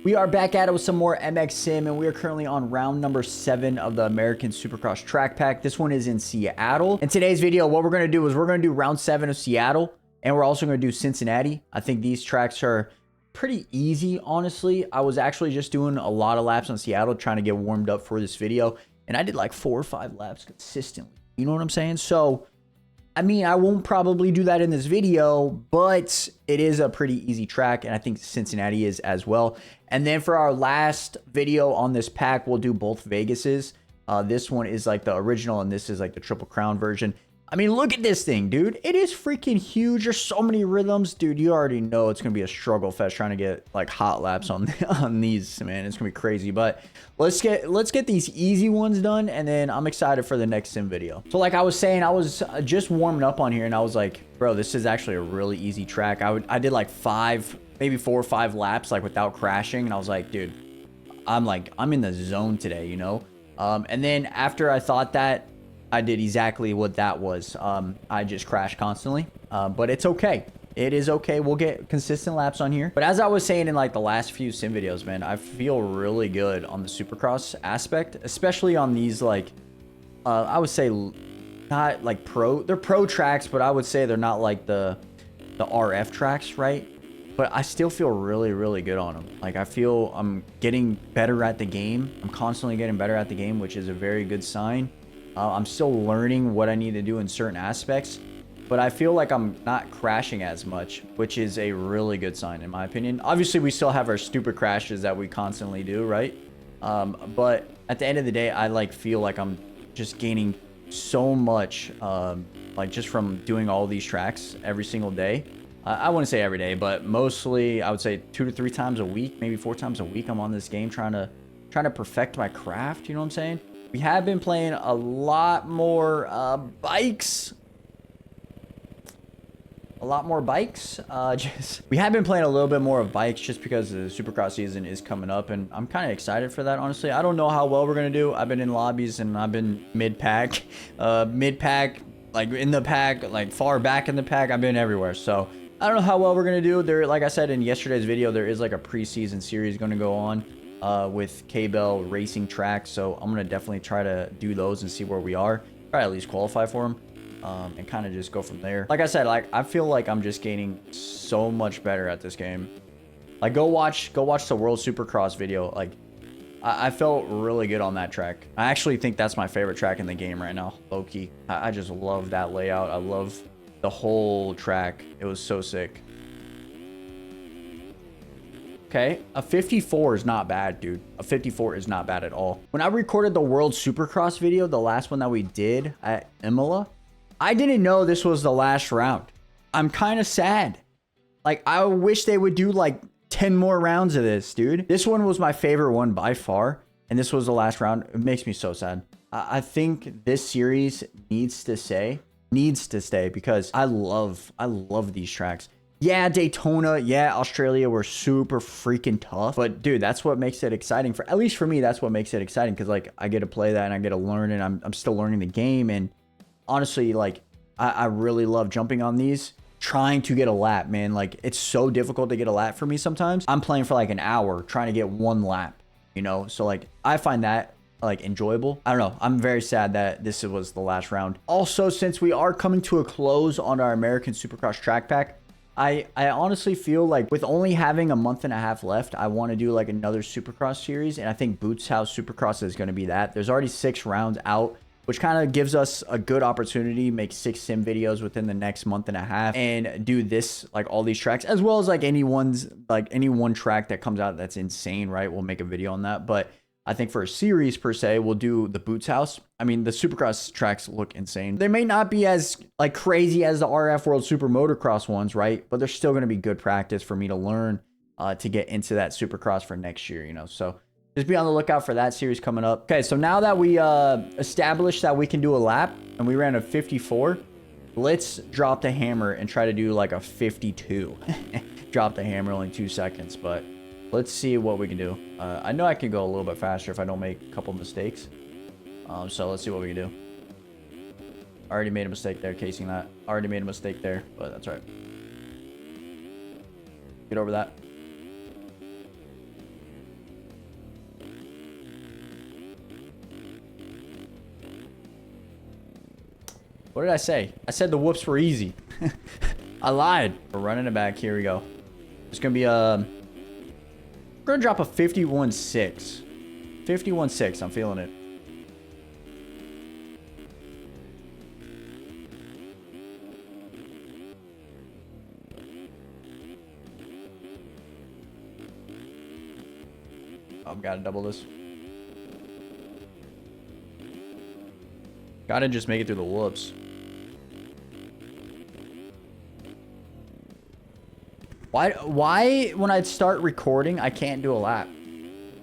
We are back at it with some more MX Sim, and we are currently on round number 7 of the American Supercross Track Pack. This one is in Seattle. In today's video, what we're going to do is we're going to do round 7 of Seattle, and we're also going to do Cincinnati. I think these tracks are pretty easy, honestly. I was actually just doing a lot of laps on Seattle, trying to get warmed up for this video, and I did like 4 or 5 laps consistently. You know what I'm saying? So, I mean, I won't probably do that in this video, but it is a pretty easy track, and I think Cincinnati is as well. And then for our last video on this pack, we'll do both Vegases. This one is like the original, and this is like the Triple Crown version. I mean, look at this thing, dude. It is freaking huge. There's so many rhythms. Dude, you already know it's going to be a struggle fest trying to get like hot laps on these, man. It's going to be crazy. But let's get these easy ones done, and then I'm excited for the next sim video. So like I was saying, I was just warming up on here, and I was like, bro, this is actually a really easy track. I did like 5, maybe 4 or 5 laps like without crashing, and I was like, dude, I'm in the zone today, you know? And then after I thought that, I did exactly what that was. I just crashed constantly, but it's okay. It is okay. We'll get consistent laps on here. But as I was saying in like the last few sim videos, man, I feel really good on the Supercross aspect, especially on these like, I would say not like they're pro tracks, but I would say they're not like the RF tracks, right? But I still feel really, really good on them. Like I feel I'm getting better at the game. I'm constantly getting better at the game, which is a very good sign. I'm still learning what I need to do in certain aspects, but I feel like I'm not crashing as much, which is a really good sign in my opinion. Obviously, we still have our stupid crashes that we constantly do, right? But at the end of the day, I like feel like I'm just gaining so much, like just from doing all these tracks every single day. I wouldn't say every day, but mostly I would say 2 to 3 times a week, maybe 4 times a week. I'm on this game trying to perfect my craft. You know what I'm saying? We have been playing a lot more bikes. We have been playing a little bit more of bikes just because the Supercross season is coming up, and I'm kind of excited for that, honestly. I don't know how well we're going to do. I've been in lobbies, and I've been mid-pack, like in the pack, like far back in the pack. I've been everywhere, so I don't know how well we're going to do. There, like I said in yesterday's video, there is like a preseason series going to go on with K-Bell racing tracks, so I'm gonna definitely try to do those and see where we are, try to at least qualify for them, and kind of just go from there. Like I said, like I feel like I'm just gaining so much better at this game. Like go watch the World Supercross video. Like I felt really good on that track. I actually think that's my favorite track in the game right now, low-key. I just love that layout. I love the whole track. It was so sick. Okay, a 54 is not bad, dude. A 54 is not bad at all. When I recorded the World Supercross video, the last one that we did at Imola, I didn't know this was the last round. I'm kind of sad. Like, I wish they would do like 10 more rounds of this, dude. This one was my favorite one by far, and this was the last round. It makes me so sad. I think this series needs to stay because I love these tracks. Yeah, Daytona, yeah, Australia were super freaking tough. But dude, that's what makes it exciting. For at least for me, that's what makes it exciting, because like I get to play that and I get to learn, and I'm still learning the game. And honestly, like I really love jumping on these, trying to get a lap, man. Like it's so difficult to get a lap for me sometimes. I'm playing for like an hour trying to get 1 lap, you know? So like I find that like enjoyable. I don't know. I'm very sad that this was the last round. Also, since we are coming to a close on our American Supercross Track Pack, I honestly feel like with only having a month and a half left, I want to do like another Supercross series. And I think Boots House Supercross is going to be that. There's already 6 rounds out, which kind of gives us a good opportunity to make 6 sim videos within the next month and a half and do this, like all these tracks, as well as like any one track that comes out that's insane, right? We'll make a video on that. But I think for a series per se, we'll do the Boots House. I mean, the Supercross tracks look insane. They may not be as like crazy as the RF World Super Motocross ones, right? But they're still going to be good practice for me to learn to get into that Supercross for next year, you know? So just be on the lookout for that series coming up. Okay, so now that we established that we can do a lap and we ran a 54, let's drop the hammer and try to do like a 52. Drop the hammer, only 2 seconds, but let's see what we can do. I know I can go a little bit faster if I don't make a couple mistakes. So let's see what we can do. I already made a mistake there, casing that. Already made a mistake there, but that's right. Get over that. What did I say? I said the whoops were easy. I lied. We're running it back. Here we go. It's going to be we're going to drop a 51.6. 51.6. I'm feeling it. I've got to double this. Gotta just make it through the whoops. Why when I start recording, I can't do a lap?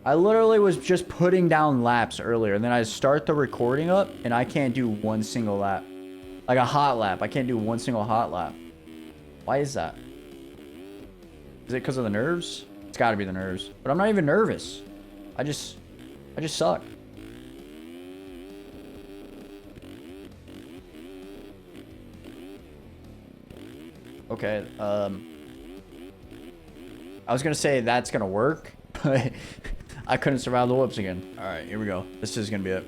I literally was just putting down laps earlier, and then I start the recording up, and I can't do one single lap. Like a hot lap. I can't do one single hot lap. Why is that? Is it because of the nerves? It's gotta be the nerves. But I'm not even nervous. I just suck. Okay, I was gonna say that's gonna work, but I couldn't survive the whoops again. All right, here we go. This is gonna be it.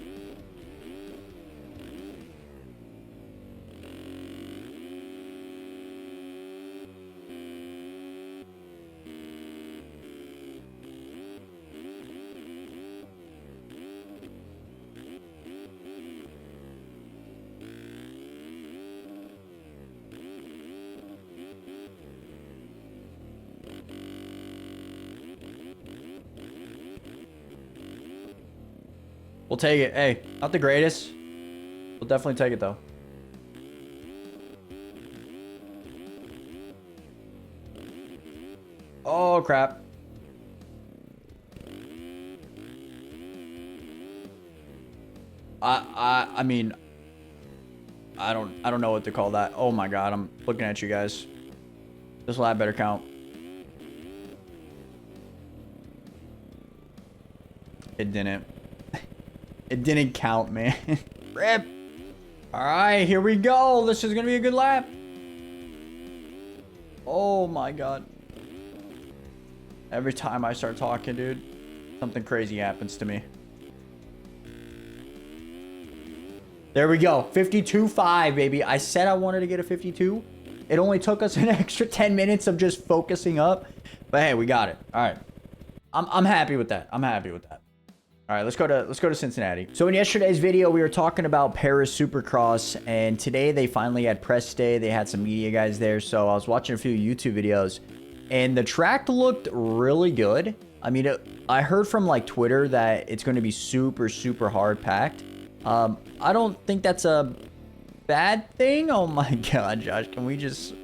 We'll take it. Hey, not the greatest. We'll definitely take it, though. Oh, crap. I mean, I don't know what to call that. Oh, my God. I'm looking at you guys. This lap better count. It didn't. It didn't count, man. Rip. All right, here we go. This is going to be a good lap. Oh, my God. Every time I start talking, dude, something crazy happens to me. There we go. 52.5, baby. I said I wanted to get a 52. It only took us an extra 10 minutes of just focusing up. But, hey, we got it. All right. I'm happy with that. I'm happy with that. All right, let's go to Cincinnati. So in yesterday's video, we were talking about Paris Supercross, and today they finally had press day. They had some media guys there, so I was watching a few YouTube videos, and the track looked really good. I mean, I heard from like Twitter that it's going to be super, super hard packed. I don't think that's a bad thing. Oh my God, Josh, can we just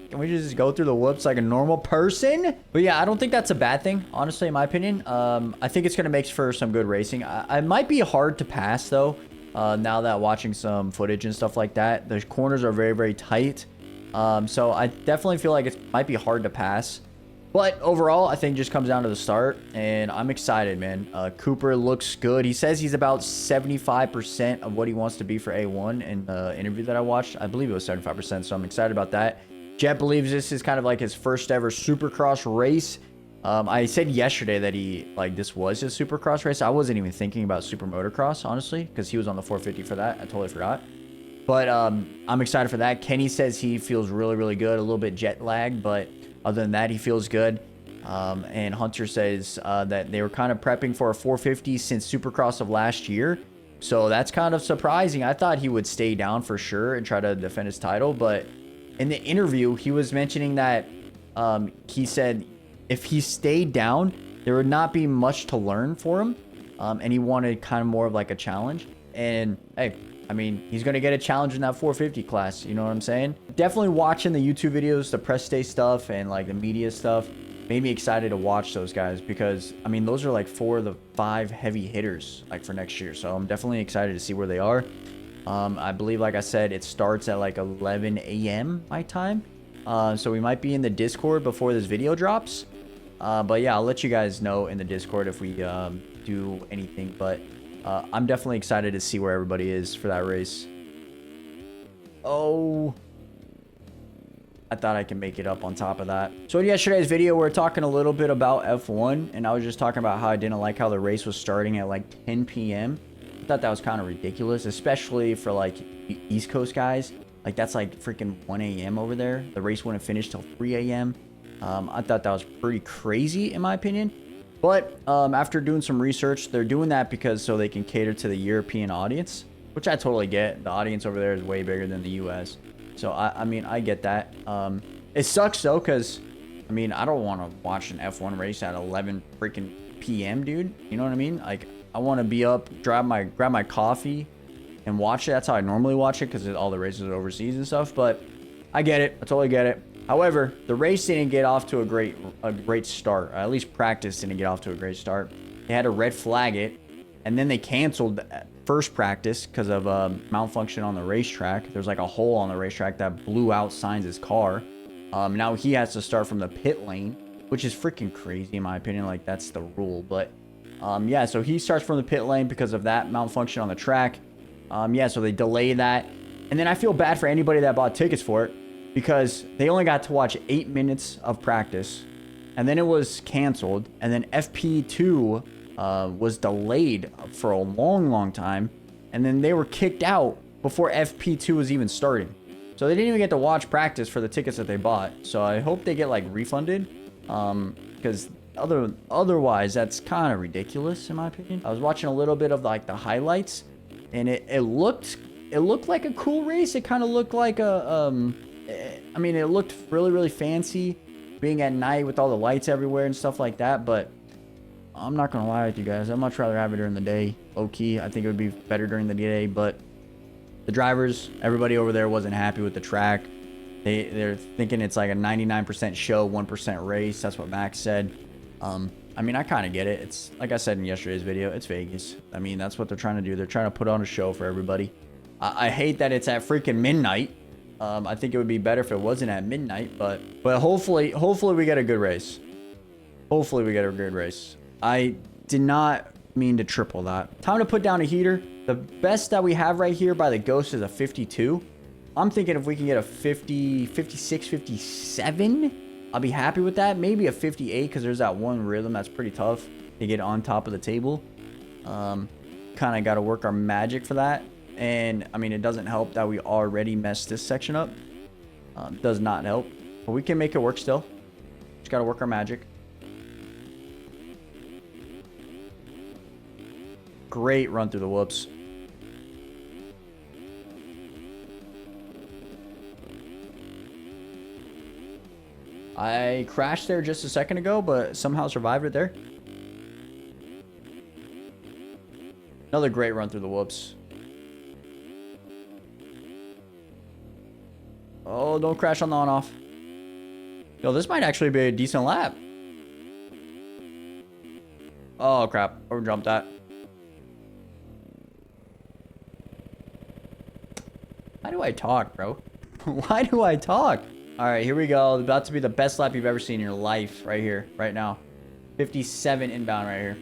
go through the whoops like a normal person? But yeah, I don't think that's a bad thing, honestly, in my opinion. I think it's going to make for some good racing. I might be hard to pass, though, now that watching some footage and stuff like that. The corners are very, very tight. So I definitely feel like it might be hard to pass. But overall, I think it just comes down to the start, and I'm excited, man. Cooper looks good. He says he's about 75% of what he wants to be for A1 in the interview that I watched. I believe it was 75%, so I'm excited about that. Jet believes this is kind of like his first ever Supercross race. I said yesterday that this was his Supercross race. I wasn't even thinking about Super Motocross, honestly, because he was on the 450 for that. I totally forgot. But I'm excited for that. Kenny says he feels really, really good. A little bit jet lagged, but other than that, he feels good. And Hunter says that they were kind of prepping for a 450 since Supercross of last year. So that's kind of surprising. I thought he would stay down for sure and try to defend his title. But in the interview, he was mentioning that he said if he stayed down, there would not be much to learn for him. And he wanted kind of more of like a challenge. And hey, I mean, he's going to get a challenge in that 450 class. You know what I'm saying? Definitely watching the YouTube videos, the press day stuff, and like the media stuff made me excited to watch those guys because, I mean, those are like 4 of the 5 heavy hitters like for next year. So I'm definitely excited to see where they are. I believe, like I said, it starts at like 11 a.m. my time. So we might be in the Discord before this video drops. But yeah, I'll let you guys know in the Discord if we do anything. But I'm definitely excited to see where everybody is for that race. Oh, I thought I could make it up on top of that. So in yesterday's video, we were talking a little bit about F1, and I was just talking about how I didn't like how the race was starting at like 10 p.m. I thought that was kind of ridiculous, especially for like East Coast guys. Like, that's like freaking 1 a.m. over there. The race wouldn't finish till 3 a.m. I thought that was pretty crazy, in my opinion. But after doing some research, they're doing that because so they can cater to the European audience, which I totally get. The audience over there is way bigger than the U.S. So, I mean, I get that. It sucks, though, because, I mean, I don't want to watch an F1 race at 11 freaking p.m., dude. You know what I mean? Like, I want to be up, grab my coffee, and watch it. That's how I normally watch it because all the races are overseas and stuff. But I get it. I totally get it. However, the race didn't get off to a great start. Or at least practice didn't get off to a great start. They had to red flag it, and then they canceled first practice because of malfunction on the racetrack. There's like a hole on the racetrack that blew out Sainz's car. Now he has to start from the pit lane, which is freaking crazy in my opinion. Like, that's the rule. But yeah, so he starts from the pit lane because of that malfunction on the track. Yeah, so they delay that. And then I feel bad for anybody that bought tickets for it because they only got to watch 8 minutes of practice. And then it was canceled. And then FP2 was delayed for a long time. And then they were kicked out before FP2 was even starting. So they didn't even get to watch practice for the tickets that they bought. So I hope they get like refunded. Because otherwise that's kind of ridiculous in my opinion. I was watching a little bit of like the highlights. And it looked like a cool race. It kind of looked like I mean, it looked really fancy being at night with all the lights everywhere and stuff like that. But I'm not going to lie with you guys. I'd much rather have it during the day. Low key, I think it would be better during the day. But the drivers, everybody over there wasn't happy with the track. They're thinking it's like a 99% show, 1% race. That's what Max said. I mean, I kind of get it. It's like I said in yesterday's video, it's Vegas. I mean, that's what they're trying to do. They're trying to put on a show for everybody. I hate that it's at freaking midnight. I think it would be better if it wasn't at midnight, but hopefully we get a good race. Hopefully we get a good race. I did not mean to triple that. Time to put down a heater. The best that we have right here by the Ghost is a 52. I'm thinking if we can get a 50, 56, 57, I'll be happy with that. Maybe a 58 because there's that one rhythm that's pretty tough to get on top of the table. Kind of got to work our magic for that. And, I mean, it doesn't help that we already messed this section up. Does not help. But we can make it work still. Just got to work our magic. Great run through the whoops. I crashed there just a second ago, but somehow survived it there. Another great run through the whoops. Oh, don't crash on the on-off. Yo, this might actually be a decent lap. Oh, crap. Overjumped that. Why do I talk, bro? Why do I talk? All right, here we go. About to be the best lap you've ever seen in your life right here, right now. 57 inbound right here.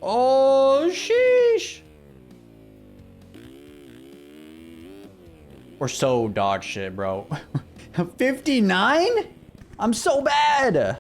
Oh, sheesh. We're so dog shit, bro. 59? I'm so bad.